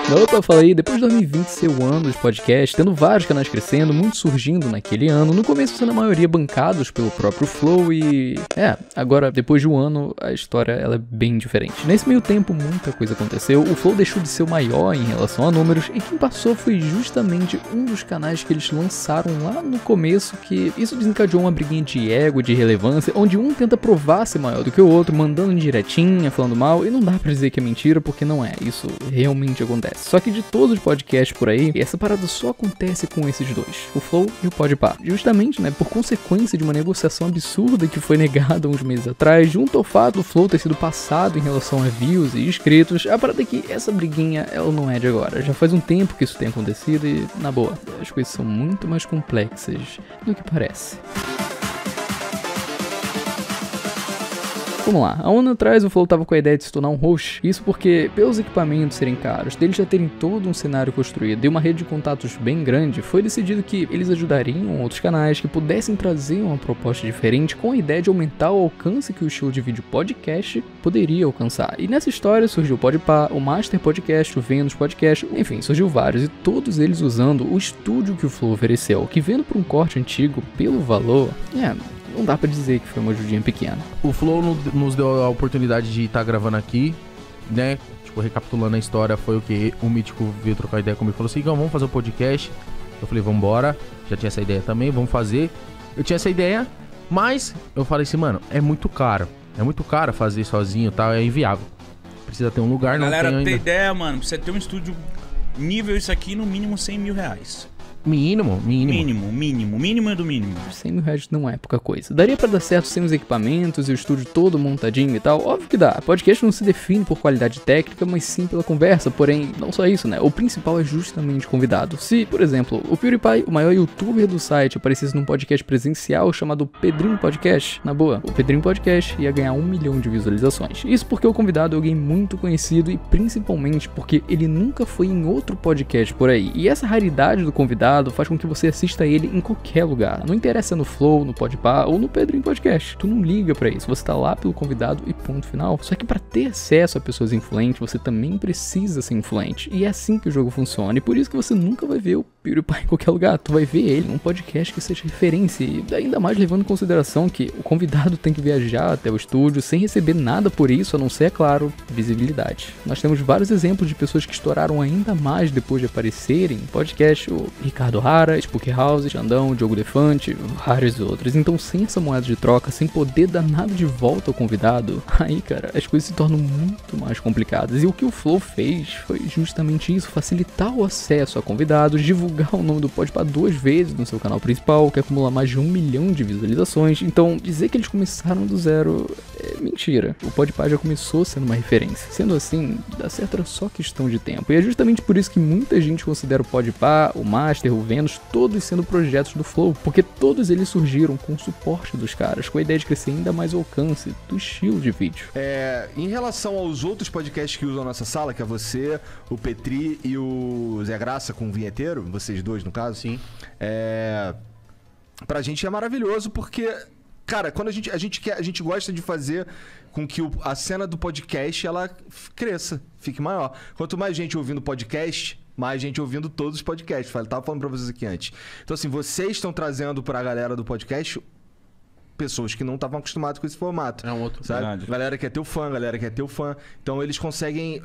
Opa, falei, depois de 2020 ser o ano dos podcasts, tendo vários canais crescendo, muitos surgindo naquele ano, no começo sendo a maioria bancados pelo próprio Flow e... agora, depois de um ano, a história ela é bem diferente. Nesse meio tempo, muita coisa aconteceu, o Flow deixou de ser o maior em relação a números, e quem passou foi justamente um dos canais que eles lançaram lá no começo, que isso desencadeou uma briguinha de ego, de relevância, onde um tenta provar ser maior do que o outro, mandando indiretinha, falando mal, e não dá pra dizer que é mentira, porque não é, isso realmente acontece. Só que de todos os podcasts por aí, essa parada só acontece com esses dois, o Flow e o Podpah. Justamente, né, por consequência de uma negociação absurda que foi negada uns meses atrás, junto ao fato do Flow ter sido passado em relação a views e inscritos, a parada é que essa briguinha, ela não é de agora. Já faz um tempo que isso tem acontecido e, na boa, as coisas são muito mais complexas do que parece. Vamos lá, há um ano atrás o Flow tava com a ideia de se tornar um host, isso porque, pelos equipamentos serem caros, deles já terem todo um cenário construído e uma rede de contatos bem grande, foi decidido que eles ajudariam outros canais que pudessem trazer uma proposta diferente com a ideia de aumentar o alcance que o estilo de vídeo podcast poderia alcançar. E nessa história surgiu o Podpah, o Master Podcast, o Vênus Podcast, enfim, surgiu vários, e todos eles usando o estúdio que o Flow ofereceu, que vendo por um corte antigo, pelo valor, não dá pra dizer que foi uma ajudinha pequena. O Flow nos deu a oportunidade de estar gravando aqui, né? Tipo, recapitulando a história, foi o que o Mítico veio trocar ideia comigo e falou assim: vamos fazer um podcast. Eu falei, vambora. Já tinha essa ideia também, vamos fazer. Eu tinha essa ideia, mas eu falei assim, mano, é muito caro. É muito caro fazer sozinho e tal, é inviável. Precisa ter um lugar, não tem ainda. Galera, tem ideia, mano, pra você ter um estúdio nível isso aqui, no mínimo 100 mil reais. Mínimo É do mínimo. 100 mil reais não é pouca coisa. Daria pra dar certo sem os equipamentos e o estúdio todo montadinho e tal? Óbvio que dá. Podcast não se define por qualidade técnica, mas sim pela conversa. Porém, não só isso, né? O principal é justamente o convidado. Se, por exemplo, o PewDiePie, o maior youtuber do site, aparecesse num podcast presencial chamado Pedrinho Podcast, na boa, o Pedrinho Podcast ia ganhar 1 milhão de visualizações. Isso porque o convidado é alguém muito conhecido e principalmente porque ele nunca foi em outro podcast por aí. E essa raridade do convidado faz com que você assista ele em qualquer lugar. Não interessa no Flow, no Podpah ou no Pedrinho Podcast. Tu não liga pra isso. Você tá lá pelo convidado e ponto final. Só que pra ter acesso a pessoas influentes, você também precisa ser influente. E é assim que o jogo funciona. E por isso que você nunca vai ver o PewDiePie em qualquer lugar. Tu vai ver ele num podcast que seja referência. E ainda mais levando em consideração que o convidado tem que viajar até o estúdio sem receber nada por isso, a não ser, é claro, visibilidade. Nós temos vários exemplos de pessoas que estouraram ainda mais depois de aparecerem em podcast. O Ricardo Hara, Spook House, Xandão, Diogo Defante, vários outros. Então, sem essa moeda de troca, sem poder dar nada de volta ao convidado, aí, cara, as coisas se tornam muito mais complicadas. E o que o Flow fez foi justamente isso, facilitar o acesso a convidados, divulgar o nome do Podpah 2 vezes no seu canal principal, que acumula mais de 1 milhão de visualizações. Então, dizer que eles começaram do zero é mentira. O Podpah já começou sendo uma referência. Sendo assim, dar certo era só questão de tempo. E é justamente por isso que muita gente considera o Podpah, o Master, o Vênus, todos sendo projetos do Flow, porque todos eles surgiram com o suporte dos caras, com a ideia de crescer ainda mais o alcance do estilo de vídeo. Em relação aos outros podcasts que usam a nossa sala, que é você, o Petri e o Zé Graça com o vinheteiro, vocês dois no caso, Sim. Pra gente é maravilhoso porque, cara, quando a gente gosta de fazer com que a cena do podcast ela cresça, fique maior. Quanto mais gente ouvindo podcast, mais gente ouvindo todos os podcasts. Eu tava falando pra vocês aqui antes. Então, assim, vocês estão trazendo pra galera do podcast pessoas que não estavam acostumadas com esse formato. É um outro, sabe? verdade. Galera quer ter o fã, galera quer ter o fã. Então, eles conseguem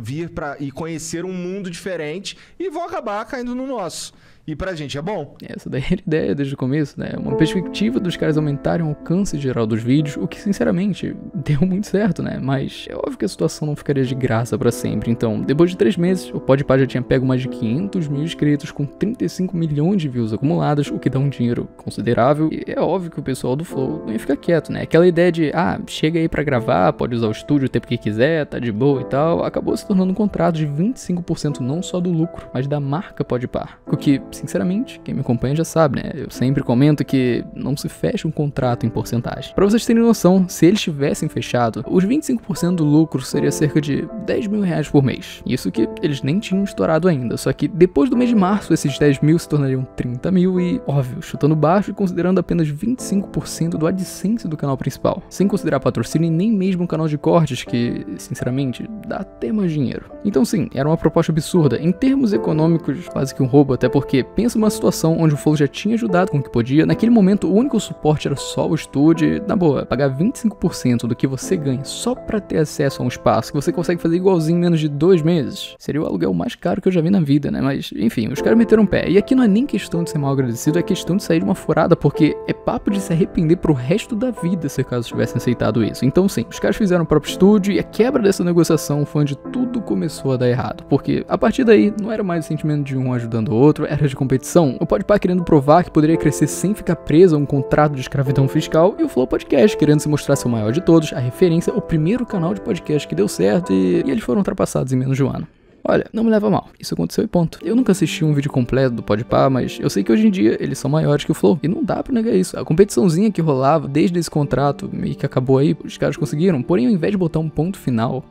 vir e conhecer um mundo diferente e vão acabar caindo no nosso. E pra gente é bom. Essa daí era a ideia desde o começo, né? Uma perspectiva dos caras aumentarem o alcance geral dos vídeos, o que, sinceramente, deu muito certo, né? Mas é óbvio que a situação não ficaria de graça pra sempre. Então, depois de 3 meses, o Podpah já tinha pego mais de 500 mil inscritos com 35 milhões de views acumuladas, o que dá um dinheiro considerável. E é óbvio que o pessoal do Flow não ia ficar quieto, né? Aquela ideia de, chega aí pra gravar, pode usar o estúdio o tempo que quiser, tá de boa e tal, acabou se tornando um contrato de 25% não só do lucro, mas da marca Podpah. O que, sinceramente, quem me acompanha já sabe, né? Eu sempre comento que não se fecha um contrato em porcentagem. Pra vocês terem noção, se eles tivessem fechado, os 25% do lucro seria cerca de 10 mil reais por mês. Isso que eles nem tinham estourado ainda, só que depois do mês de março, esses 10 mil se tornariam 30 mil e, óbvio, chutando baixo e considerando apenas 25% do AdSense do canal principal. Sem considerar patrocínio e nem mesmo o canal de cortes, que, sinceramente, dá até mais dinheiro. Então sim, era uma proposta absurda. Em termos econômicos, quase que um roubo, até porque pensa numa situação onde o Flow já tinha ajudado com o que podia. Naquele momento, o único suporte era só o estúdio e, na boa, pagar 25% do que você ganha só pra ter acesso a um espaço que você consegue fazer igualzinho em menos de 2 meses, seria o aluguel mais caro que eu já vi na vida, né? Mas, enfim, os caras meteram o pé. E aqui não é nem questão de ser mal agradecido, é questão de sair de uma furada, porque é papo de se arrepender pro resto da vida se caso tivessem aceitado isso. Então sim, os caras fizeram o próprio estúdio e a quebra dessa negociação foi onde tudo começou a dar errado, porque a partir daí não era mais o sentimento de um ajudando o outro, era de competição. O Podpah querendo provar que poderia crescer sem ficar preso a um contrato de escravidão fiscal, e o Flow Podcast querendo se mostrar ser o maior de todos, a referência, o primeiro canal de podcast que deu certo, e eles foram ultrapassados em menos de um ano. Olha, não me leva mal, isso aconteceu e ponto. Eu nunca assisti um vídeo completo do Podpah, mas eu sei que hoje em dia eles são maiores que o Flow, e não dá pra negar isso. A competiçãozinha que rolava desde esse contrato, meio que acabou aí, os caras conseguiram, porém ao invés de botar um ponto final,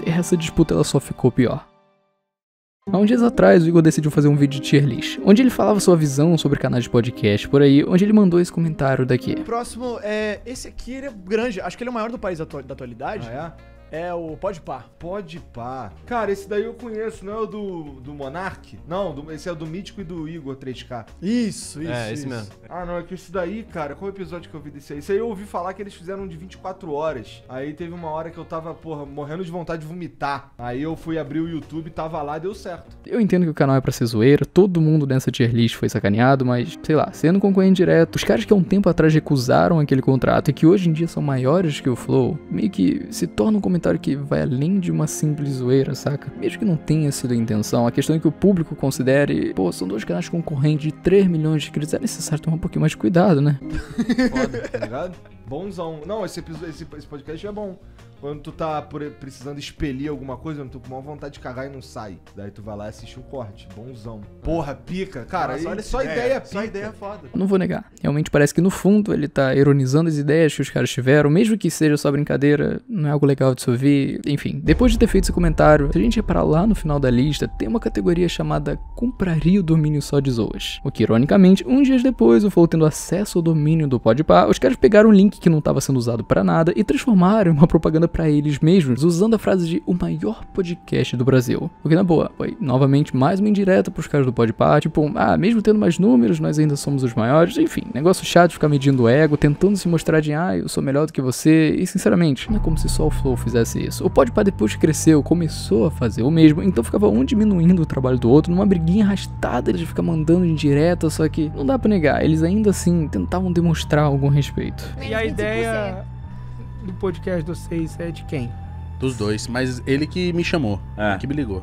essa disputa ela só ficou pior. Há uns dias atrás, o Igor decidiu fazer um vídeo de tier list, onde ele falava sua visão sobre canais de podcast por aí, onde ele mandou esse comentário daqui. O próximo é... Esse aqui, ele é grande, acho que ele é o maior do país da atualidade. Ah, é? É o Podpah. Podpah. Cara, esse daí eu conheço, não é o do Monark? Não, esse é o do Mítico e do Igor 3K. Isso. Esse mesmo. Ah, não, é que esse daí, cara, qual episódio que eu vi desse aí? Esse aí eu ouvi falar que eles fizeram de 24 horas. Aí teve uma hora que eu tava, morrendo de vontade de vomitar. Aí eu fui abrir o YouTube, tava lá, deu certo. Eu entendo que o canal é pra ser zoeira, todo mundo nessa tier list foi sacaneado, mas, sei lá, sendo concorrente direto, os caras que há um tempo atrás recusaram aquele contrato e que hoje em dia são maiores que o Flow, meio que se torna um comentário que vai além de uma simples zoeira, saca? Mesmo que não tenha sido a intenção, a questão é que o público considere, são dois canais concorrentes de 3 milhões de inscritos, é necessário tomar um pouquinho mais de cuidado, né? Foda, tá ligado? Bonzão. Não, esse podcast é bom. Quando tu tá precisando expelir alguma coisa, tu com uma vontade de cagar e não sai. Daí tu vai lá e assiste um corte. Bonzão. Porra, pica. Cara, olha só ideia pica. Só ideia foda. Não vou negar. Realmente parece que no fundo ele tá ironizando as ideias que os caras tiveram, mesmo que seja só brincadeira, não é algo legal de se ouvir. Enfim, depois de ter feito esse comentário, se a gente reparar lá no final da lista, tem uma categoria chamada Compraria o domínio só de zoas. O que, ironicamente, uns dias depois, o Flow tendo acesso ao domínio do Podpah, os caras pegaram um link que não tava sendo usado pra nada e transformaram em uma propaganda pra eles mesmos, usando a frase de o maior podcast do Brasil. O que, na boa, foi novamente mais uma indireta pros caras do Podpah, tipo, mesmo tendo mais números, nós ainda somos os maiores. Enfim, negócio chato de ficar medindo o ego, tentando se mostrar de, eu sou melhor do que você, e sinceramente, não é como se só o Flow fizesse isso. O Podpah, depois que cresceu, começou a fazer o mesmo, então ficava um diminuindo o trabalho do outro, numa briguinha arrastada de ficar mandando indireta, só que não dá pra negar, eles ainda assim tentavam demonstrar algum respeito. E a ideia do podcast de vocês é de quem? Dos dois, mas ele que me chamou, que me ligou.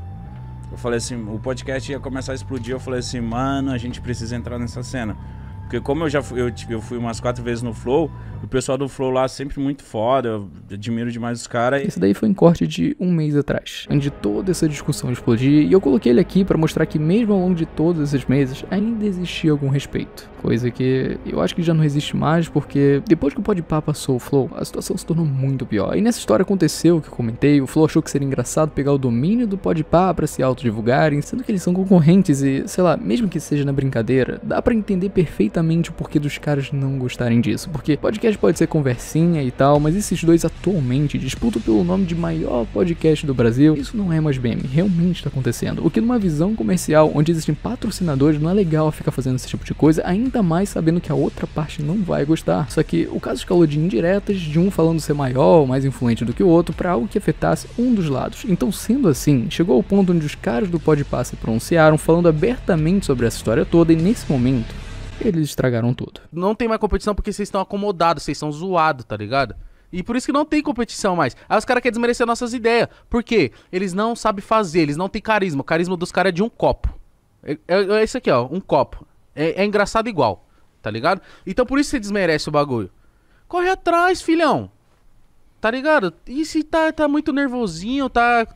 Eu falei assim, o podcast ia começar a explodir, eu falei assim, mano, a gente precisa entrar nessa cena. Porque como eu fui umas 4 vezes no Flow, o pessoal do Flow lá sempre muito foda, eu admiro demais os caras. Esse daí foi um corte de um mês atrás, onde toda essa discussão explodia, e eu coloquei ele aqui pra mostrar que mesmo ao longo de todos esses meses, ainda existia algum respeito. Coisa que eu acho que já não existe mais, porque depois que o Podpah passou o Flow, a situação se tornou muito pior. E nessa história aconteceu o que eu comentei, o Flow achou que seria engraçado pegar o domínio do Podpah pra se autodivulgarem, sendo que eles são concorrentes e, sei lá, mesmo que seja na brincadeira, dá pra entender perfeitamente o porquê dos caras não gostarem disso. Porque podcast pode ser conversinha e tal, mas esses dois atualmente disputam pelo nome de maior podcast do Brasil. Isso não é mais meme, realmente tá acontecendo. O que numa visão comercial, onde existem patrocinadores, não é legal ficar fazendo esse tipo de coisa, ainda mais sabendo que a outra parte não vai gostar. Só que o caso escalou de indiretas, de um falando ser maior ou mais influente do que o outro, pra algo que afetasse um dos lados. Então, sendo assim, chegou ao ponto onde os caras do Podpah se pronunciaram, falando abertamente sobre essa história toda, e nesse momento, eles estragaram tudo. Não tem mais competição porque vocês estão acomodados, vocês são zoados, tá ligado? E por isso que não tem competição mais. Aí os caras querem desmerecer nossas ideias. Por quê? Eles não sabem fazer, eles não têm carisma. O carisma dos caras é de um copo. É esse aqui, ó, um copo. É engraçado igual, tá ligado? Então por isso você desmerece o bagulho. Corre atrás, filhão. Tá ligado? E se tá muito nervosinho, tá...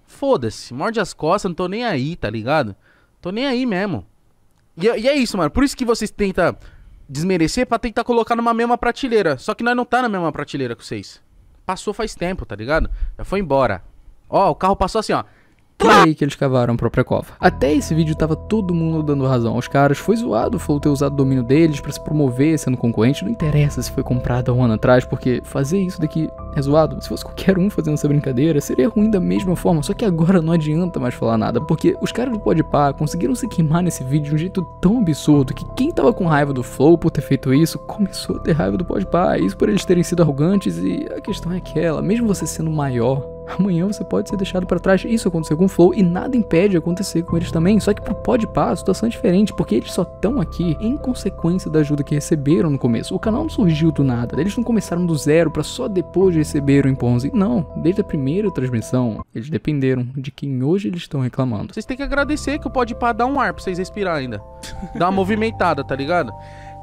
Foda-se, morde as costas, não tô nem aí, tá ligado? Tô nem aí mesmo. E é isso, mano. Por isso que vocês tentam desmerecer pra tentar colocar numa mesma prateleira. Só que nós não tá na mesma prateleira que vocês. Passou faz tempo, tá ligado? Já foi embora. Ó, o carro passou assim, ó. E aí que eles cavaram a própria cova. Até esse vídeo tava todo mundo dando razão aos caras. Foi zoado o Flow ter usado o domínio deles pra se promover sendo concorrente. Não interessa se foi comprado há um ano atrás, porque fazer isso daqui é zoado. Se fosse qualquer um fazendo essa brincadeira, seria ruim da mesma forma. Só que agora não adianta mais falar nada, porque os caras do Podpah conseguiram se queimar nesse vídeo de um jeito tão absurdo que quem tava com raiva do Flow por ter feito isso, começou a ter raiva do Podpah. Isso por eles terem sido arrogantes. E a questão é aquela, mesmo você sendo maior, amanhã você pode ser deixado pra trás. Isso aconteceu com o Flow e nada impede de acontecer com eles também. Só que pro Podpah a situação é diferente, porque eles só estão aqui em consequência da ajuda que receberam no começo. O canal não surgiu do nada, eles não começaram do zero pra só depois receber o empurrãozinho. Não, desde a primeira transmissão, eles dependeram de quem hoje eles estão reclamando. Vocês têm que agradecer que o Podpah dá um ar pra vocês respirar ainda. Dá uma movimentada, tá ligado?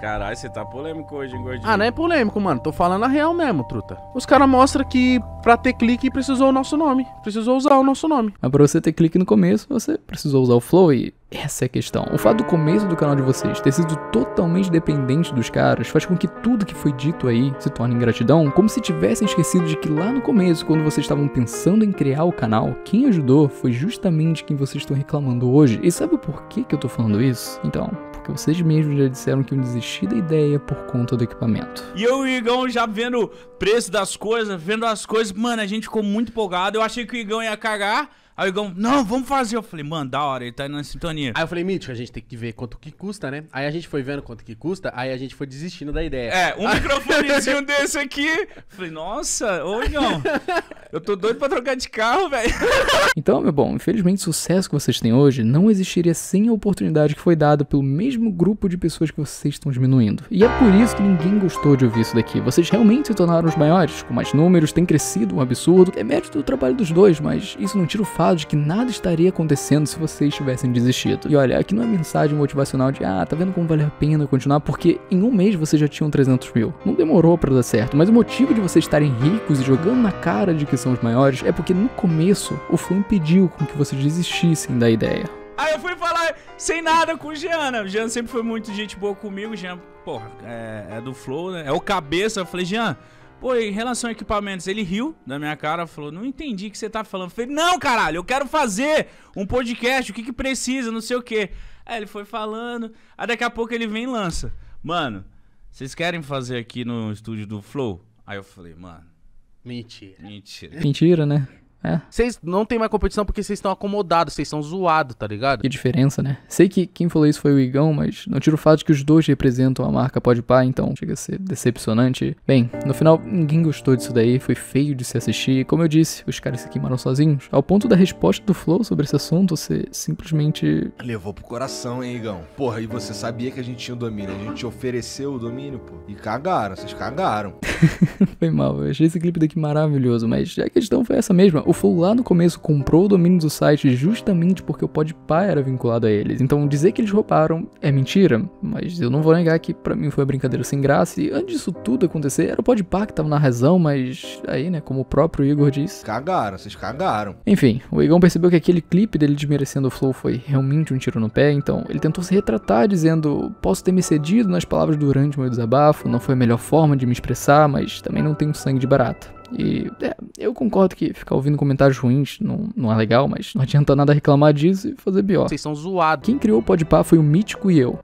Caralho, você tá polêmico hoje, hein, gordinho? Ah, não é polêmico, mano. Tô falando a real mesmo, truta. Os caras mostram que pra ter clique precisou o nosso nome. Precisou usar o nosso nome. Mas pra você ter clique no começo, você precisou usar o Flow e essa é a questão. O fato do começo do canal de vocês ter sido totalmente dependente dos caras faz com que tudo que foi dito aí se torne ingratidão, como se tivessem esquecido de que lá no começo, quando vocês estavam pensando em criar o canal, quem ajudou foi justamente quem vocês estão reclamando hoje. E sabe por que eu tô falando isso? Então, porque vocês mesmos já disseram que iam desistir da ideia por conta do equipamento. E eu e o Igão já vendo o preço das coisas, vendo as coisas, mano, a gente ficou muito empolgado. Eu achei que o Igão ia cagar. Aí o Igão, não, vamos fazer. Eu falei, mano, da hora, ele tá indo na sintonia. Aí eu falei, Mítico, a gente tem que ver quanto que custa, né? Aí a gente foi vendo quanto que custa, aí a gente foi desistindo da ideia. É, um microfonezinho desse aqui. Falei, nossa, ô Igão, eu tô doido pra trocar de carro, velho. Então, meu bom, infelizmente o sucesso que vocês têm hoje não existiria sem a oportunidade que foi dada pelo mesmo grupo de pessoas que vocês estão diminuindo. E é por isso que ninguém gostou de ouvir isso daqui. Vocês realmente se tornaram os maiores, com mais números, tem crescido um absurdo. É mérito do trabalho dos dois, mas isso não tira o fato de que nada estaria acontecendo se vocês tivessem desistido. E olha, aqui não é mensagem motivacional de tá vendo como vale a pena continuar, porque em um mês vocês já tinham 300 mil. Não demorou pra dar certo, mas o motivo de vocês estarem ricos e jogando na cara de que são os maiores é porque no começo o Flow impediu com que vocês desistissem da ideia. Aí eu fui falar sem nada com o Jean, né? O Jean sempre foi muito gente boa comigo. O Jean, porra, é do Flow, né? É o cabeça. Eu falei, Jean, pô, em relação a equipamentos, ele riu da minha cara, falou, não entendi o que você tá falando. Eu falei, não, caralho, eu quero fazer um podcast, o que precisa, não sei o quê. Aí ele foi falando, aí daqui a pouco ele vem e lança. Mano, vocês querem fazer aqui no estúdio do Flow? Aí eu falei, mano... Mentira. Mentira, né? É. Vocês não tem mais competição porque vocês estão acomodados, vocês estão zoados, tá ligado? Que diferença, né? Sei que quem falou isso foi o Igão, mas não tira o fato de que os dois representam a marca Podpah, então chega a ser decepcionante. Bem, no final, ninguém gostou disso daí, foi feio de se assistir. Como eu disse, os caras se queimaram sozinhos. Ao ponto da resposta do Flow sobre esse assunto ser simplesmente... Levou pro coração, hein, Igão? Porra, e você sabia que a gente tinha o domínio? A gente ofereceu o domínio, pô. E cagaram, vocês cagaram. Foi mal, eu achei esse clipe daqui maravilhoso, mas a questão foi essa mesma. O Flow lá no começo comprou o domínio do site justamente porque o Podpah era vinculado a eles. Então dizer que eles roubaram é mentira, mas eu não vou negar que pra mim foi uma brincadeira sem graça. E antes disso tudo acontecer, era o Podpah que tava na razão, mas aí, né, como o próprio Igor disse... Cagaram, vocês cagaram. Enfim, o Igor percebeu que aquele clipe dele desmerecendo o Flow foi realmente um tiro no pé, então ele tentou se retratar dizendo: posso ter me cedido nas palavras durante o meu desabafo, não foi a melhor forma de me expressar, mas também não tenho sangue de barata. E eu concordo que ficar ouvindo comentários ruins não é legal, mas não adianta nada reclamar disso e fazer pior. Vocês são zoados. Quem criou o Podpah foi o Mítico e eu.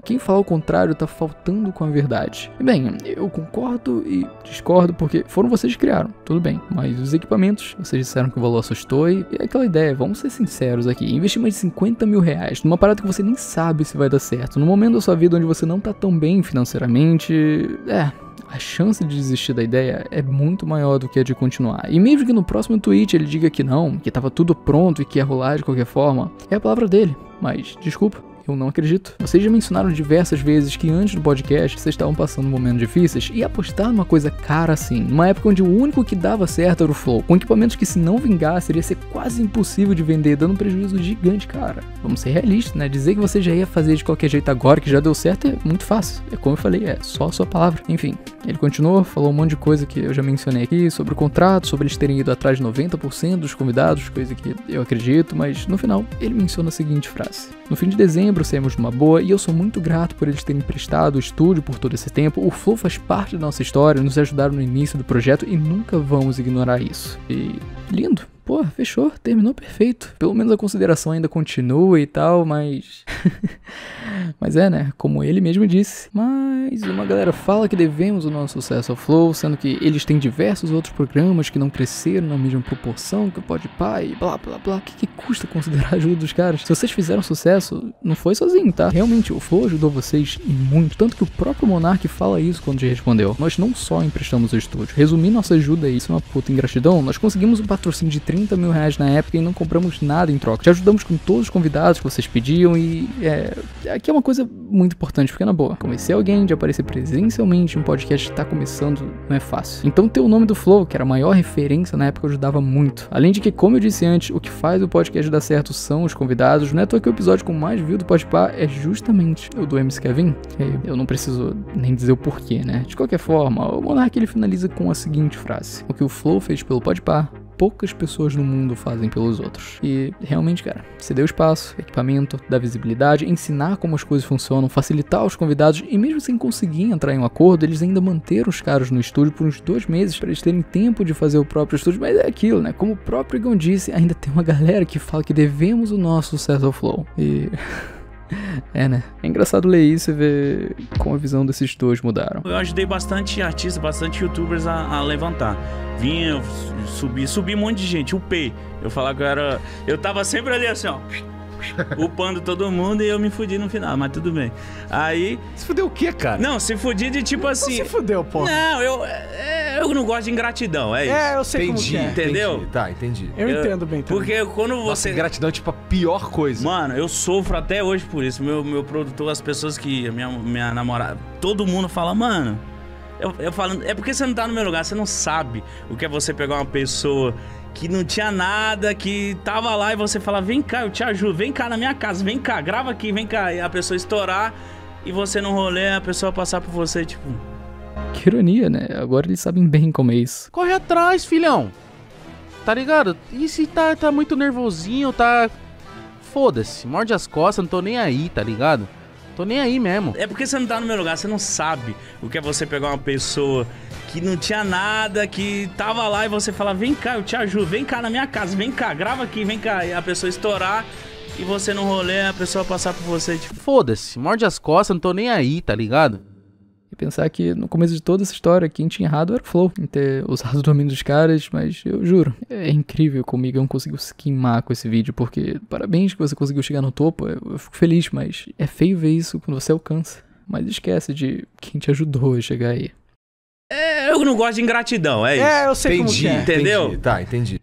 Quem fala o contrário tá faltando com a verdade. E bem, eu concordo e discordo porque foram vocês que criaram, tudo bem. Mas os equipamentos, vocês disseram que o valor assustou e é aquela ideia, vamos ser sinceros aqui. Investir mais de 50 mil reais numa parada que você nem sabe se vai dar certo, no momento da sua vida onde você não tá tão bem financeiramente, a chance de desistir da ideia é muito maior do que a de continuar. E mesmo que no próximo tweet ele diga que não, que tava tudo pronto e que ia rolar de qualquer forma, é a palavra dele. Mas, desculpa, eu não acredito. Vocês já mencionaram diversas vezes que antes do podcast vocês estavam passando momentos difíceis e apostar numa coisa cara assim, numa época onde o único que dava certo era o Flow, com equipamentos que se não vingasse iria ser quase impossível de vender, dando um prejuízo gigante, cara. Vamos ser realistas, né? Dizer que você já ia fazer de qualquer jeito agora, que já deu certo, é muito fácil. É como eu falei, é só a sua palavra. Enfim, ele continuou, falou um monte de coisa que eu já mencionei aqui, sobre o contrato, sobre eles terem ido atrás de 90% dos convidados, coisa que eu acredito, mas no final ele menciona a seguinte frase: no fim de dezembro setembro, saímos numa boa, e eu sou muito grato por eles terem emprestado o estúdio por todo esse tempo. O Flow faz parte da nossa história, nos ajudaram no início do projeto e nunca vamos ignorar isso. E lindo. Pô, fechou, terminou perfeito. Pelo menos a consideração ainda continua e tal, mas... mas né, como ele mesmo disse. Mas uma galera fala que devemos o nosso sucesso ao Flow, sendo que eles têm diversos outros programas que não cresceram na mesma proporção que o Podpah e blá blá blá. O que custa considerar a ajuda dos caras? Se vocês fizeram sucesso, não foi sozinho, tá? Realmente, o Flow ajudou vocês e muito. Tanto que o próprio Monark fala isso quando te respondeu. Nós não só emprestamos o estúdio. Resumir nossa ajuda aí, isso é uma puta ingratidão. Nós conseguimos um patrocínio de 30 mil reais na época e não compramos nada em troca. Te ajudamos com todos os convidados que vocês pediam e aqui é uma coisa muito importante, porque na boa, convencer alguém de aparecer presencialmente em um podcast que tá começando não é fácil. Então ter o nome do Flow, que era a maior referência na época, ajudava muito. Além de que, como eu disse antes, o que faz o podcast dar certo são os convidados. Não é à toa que o episódio com mais view do Podpah é justamente o do MC Kevin. Eu não preciso nem dizer o porquê, né? De qualquer forma, o Monark ele finaliza com a seguinte frase: o que o Flow fez pelo Podpah, poucas pessoas no mundo fazem pelos outros. E realmente, cara, se deu espaço, equipamento, dar visibilidade, ensinar como as coisas funcionam, facilitar os convidados e mesmo sem conseguir entrar em um acordo, eles ainda manteram os caras no estúdio por uns 2 meses para eles terem tempo de fazer o próprio estúdio. Mas é aquilo, né? Como o próprio Igão disse, ainda tem uma galera que fala que devemos o nosso sucesso ao Flow. E... né? É engraçado ler isso e ver como a visão desses dois mudaram. Eu ajudei bastante artistas, bastante youtubers a levantar. Vinha, subi um monte de gente, upei. Eu falava que eu tava sempre ali assim, ó, upando todo mundo e eu me fudi no final, mas tudo bem. Aí... Se fudeu o quê, cara? Não, se fudi de tipo assim... Não se fudeu, pô. Não, eu não gosto de ingratidão, é isso. Eu sei como que é. Entendeu? Entendi. Tá, entendi. Eu entendo bem também. Porque quando você... Nossa, ingratidão é tipo a pior coisa. Mano, eu sofro até hoje por isso. Meu produtor, as pessoas que... Minha namorada... Todo mundo fala, mano... Eu falo, é porque você não tá no meu lugar, você não sabe o que é você pegar uma pessoa que não tinha nada, que tava lá e você fala, vem cá, eu te ajudo, vem cá na minha casa, vem cá, grava aqui, vem cá. E a pessoa estourar e você no rolê, a pessoa passar por você, tipo... Que ironia, né? Agora eles sabem bem como é isso. Corre atrás, filhão. Tá ligado? E se tá muito nervosinho, tá... Foda-se, morde as costas, não tô nem aí, tá ligado? Tô nem aí mesmo. É porque você não tá no meu lugar, você não sabe o que é você pegar uma pessoa que não tinha nada, que tava lá e você fala, vem cá, eu te ajudo, vem cá na minha casa, vem cá, grava aqui, vem cá. E a pessoa estourar e você no rolê, a pessoa passar por você, tipo... Foda-se, morde as costas, não tô nem aí, tá ligado? E pensar que no começo de toda essa história, quem tinha errado era o Flow, em ter usado o domínio dos caras, mas eu juro, é incrível como o Igão conseguiu se queimar com esse vídeo, porque parabéns que você conseguiu chegar no topo, eu fico feliz, mas é feio ver isso quando você alcança. Mas esquece de quem te ajudou a chegar aí. Eu não gosto de ingratidão, é isso. Eu sei como que é. Entendeu? Entendi. Tá, entendi.